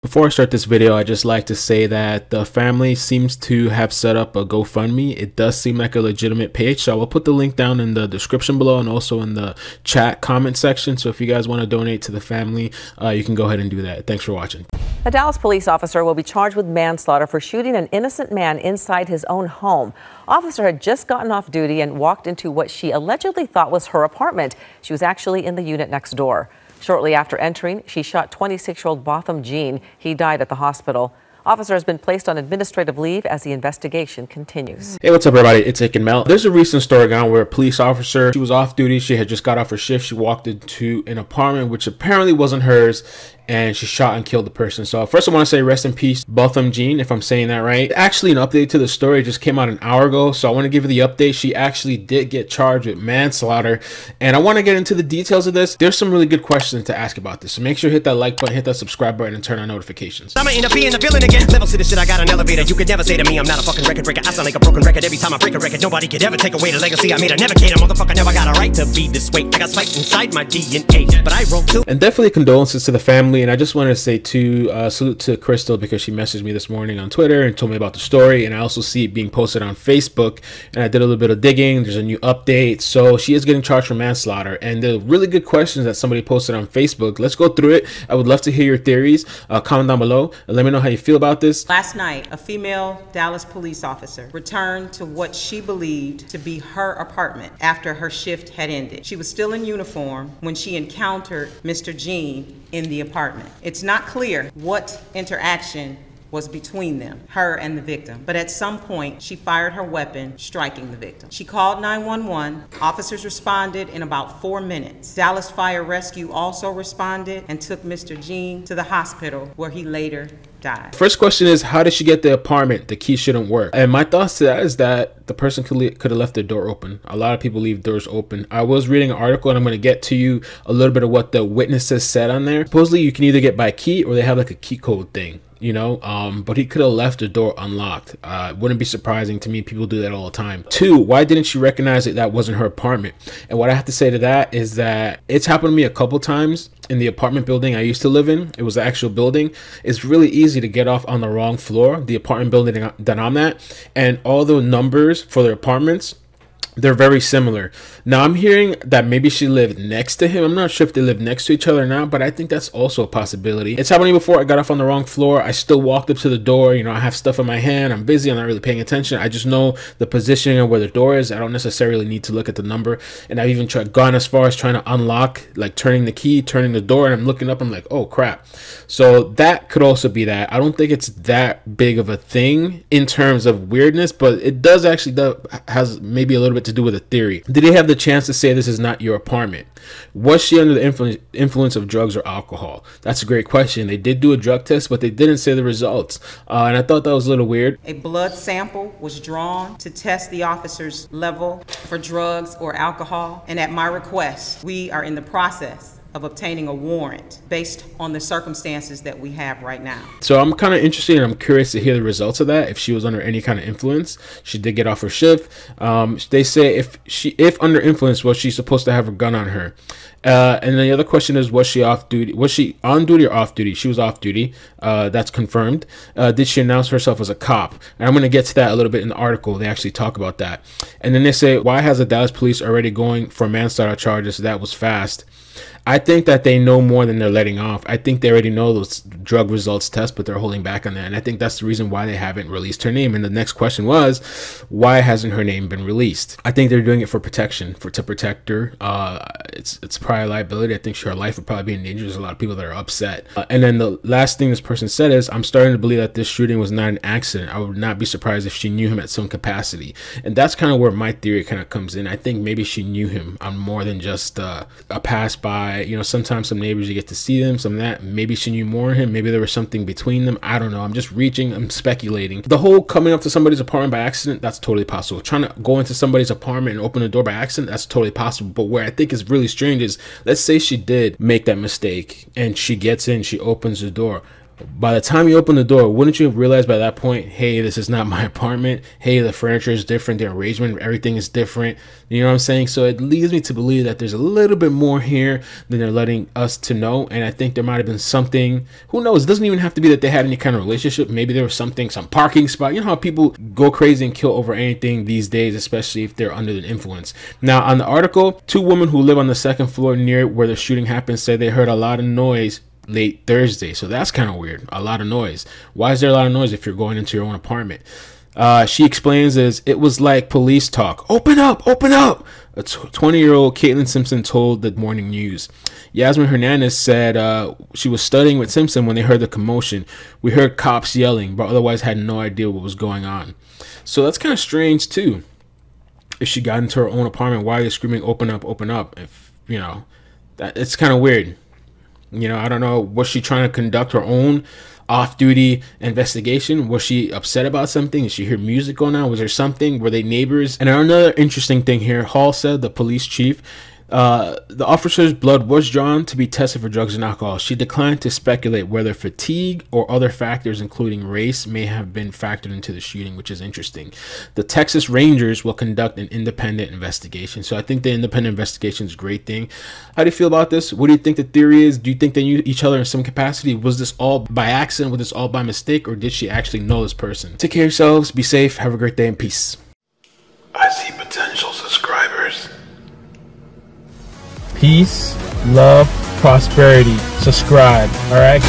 Before I start this video, I just like to say that the family seems to have set up a GoFundMe. It does seem like a legitimate page, so I will put the link down in the description below and also in the chat comment section. So if you guys want to donate to the family, you can go ahead and do that. Thanks for watching. A Dallas police officer will be charged with manslaughter for shooting an innocent man inside his own home. Officer had just gotten off duty and walked into what she allegedly thought was her apartment. She was actually in the unit next door. Shortly after entering, she shot 26-year-old Botham Jean. He died at the hospital. Officer has been placed on administrative leave as the investigation continues. Hey, what's up, everybody? It's iCkEdMeL. There's a recent story going where a police officer, she was off duty. She had just got off her shift. She walked into an apartment, which apparently wasn't hers, and she shot and killed the person. So first I want to say rest in peace, Botham Jean, if I'm saying that right. Actually, an update to the story just came out an hour ago, so I want to give you the update. She actually did get charged with manslaughter, and I want to get into the details of this. There's some really good questions to ask about this, so make sure you hit that like button, hit that subscribe button, and turn on notifications. I'ma end up being the villain again. Levels to this shit, I got an elevator. You could never say to me I'm not a fucking record breaker. I sound like a broken record every time I break a record. Nobody could ever take away the legacy I made. I never cater, motherfucker never got a right to be this way. I got spiked inside my DNA, but I roll too. And definitely condolences to the family, and I just wanted to say salute to Crystal, because she messaged me this morning on Twitter and told me about the story, and I also see it being posted on Facebook, and I did a little bit of digging. There's a new update, so she is getting charged for manslaughter, and the really good questions that somebody posted on Facebook. Let's go through it. I would love to hear your theories. Comment down below and let me know how you feel about this. Last night, a female Dallas police officer returned to what she believed to be her apartment after her shift had ended. She was still in uniform when she encountered Mr. Jean in the apartment. It's not clear what interaction was between them, her and the victim, but at some point she fired her weapon, striking the victim. She called 911. Officers responded in about 4 minutes. Dallas Fire Rescue also responded and took Mr. Jean to the hospital, where he later died. First question is, how did she get the apartment? The key shouldn't work. And my thoughts to that is that the person could have left the door open. A lot of people leave doors open. I was reading an article, and I'm going to get to you a little bit of what the witnesses said on there. Supposedly you can either get by key, or they have like a key code thing, you know, but he could have left the door unlocked. Wouldn't be surprising to me. People do that all the time. Two, why didn't she recognize that wasn't her apartment? And what I have to say to that is that it's happened to me a couple times in the apartment building I used to live in. It was the actual building. It's really easy to get off on the wrong floor, the apartment building that I'm at, and all the numbers for their apartments, they're very similar. Now I'm hearing that maybe she lived next to him. I'm not sure if they live next to each other now, but I think that's also a possibility. It's happened to me before. I got off on the wrong floor. I still walked up to the door. You know, I have stuff in my hand. I'm busy. I'm not really paying attention. I just know the positioning of where the door is. I don't necessarily need to look at the number. And I've even gone as far as trying to unlock, like turning the key, turning the door, and I'm looking up. I'm like, oh crap. So that could also be that. I don't think it's that big of a thing in terms of weirdness, but it does actually has maybe a little bit to do with a theory. Did he have the chance to say this is not your apartment? Was she under the influence of drugs or alcohol? That's a great question. They did do a drug test, but they didn't say the results, and I thought that was a little weird. A blood sample was drawn to test the officer's level for drugs or alcohol, and at my request, we are in the process of obtaining a warrant based on the circumstances that we have right now. So I'm kind of interested, and I'm curious to hear the results of that. If she was under any kind of influence. She did get off her shift. They say if under influence, was she supposed to have her gun on her? And the other question is, was she off duty? Was she on duty or off duty? She was off duty. That's confirmed. Did she announce herself as a cop? And I'm going to get to that a little bit in the article. They actually talk about that. And then they say, why has the Dallas police already going for manslaughter charges? That was fast. I think that they know more than they're letting off. I think they already know those drug results test, but they're holding back on that. And I think that's the reason why they haven't released her name. And the next question was, why hasn't her name been released? I think they're doing it for protection, to protect her. It's probably a liability. I think her life would probably be in danger. There's a lot of people that are upset. And then the last thing this person said is, I'm starting to believe that this shooting was not an accident. I would not be surprised if she knew him at some capacity. And that's kind of where my theory kind of comes in. I think maybe she knew him on more than just a pass by. You know, sometimes some neighbors, you get to see them, some of that. Maybe she knew more of him. Maybe there was something between them. I don't know. I'm just reaching. I'm speculating. The whole coming up to somebody's apartment by accident, that's totally possible. Trying to go into somebody's apartment and open the door by accident, that's totally possible. But where I think is really strange is, let's say she did make that mistake and she gets in, she opens the door. By the time you open the door, wouldn't you have realized by that point, hey, this is not my apartment. Hey, the furniture is different. The arrangement, everything is different. You know what I'm saying? So it leads me to believe that there's a little bit more here than they're letting us to know. And I think there might have been something, who knows? It doesn't even have to be that they had any kind of relationship. Maybe there was something, some parking spot. You know how people go crazy and kill over anything these days, especially if they're under the influence. Now, on the article, 2 women who live on the 2nd floor near where the shooting happened said they heard a lot of noise late Thursday. So that's kind of weird. A lot of noise. Why is there a lot of noise if you're going into your own apartment? She explains is it was like police talk. Open up, open up. A 20-year-old Caitlin Simpson told the Morning News. Yasmin Hernandez said she was studying with Simpson when they heard the commotion. We heard cops yelling, but otherwise had no idea what was going on. So that's kind of strange too. If she got into her own apartment, why are they screaming open up, open up? If you know, that it's kind of weird. You know, I don't know. Was she trying to conduct her own off-duty investigation? Was she upset about something? Did she hear music going on? Was there something? Were they neighbors? And another interesting thing here, Hall said, the police chief, the officer's blood was drawn to be tested for drugs and alcohol. She declined to speculate whether fatigue or other factors, including race, may have been factored into the shooting, which is interesting. The Texas Rangers will conduct an independent investigation. So I think the independent investigation is a great thing. How do you feel about this? What do you think the theory is? Do you think they knew each other in some capacity? Was this all by accident? Was this all by mistake? Or did she actually know this person? Take care of yourselves. Be safe. Have a great day and peace. I see potential subscribers. Peace, love, prosperity. Subscribe, all right?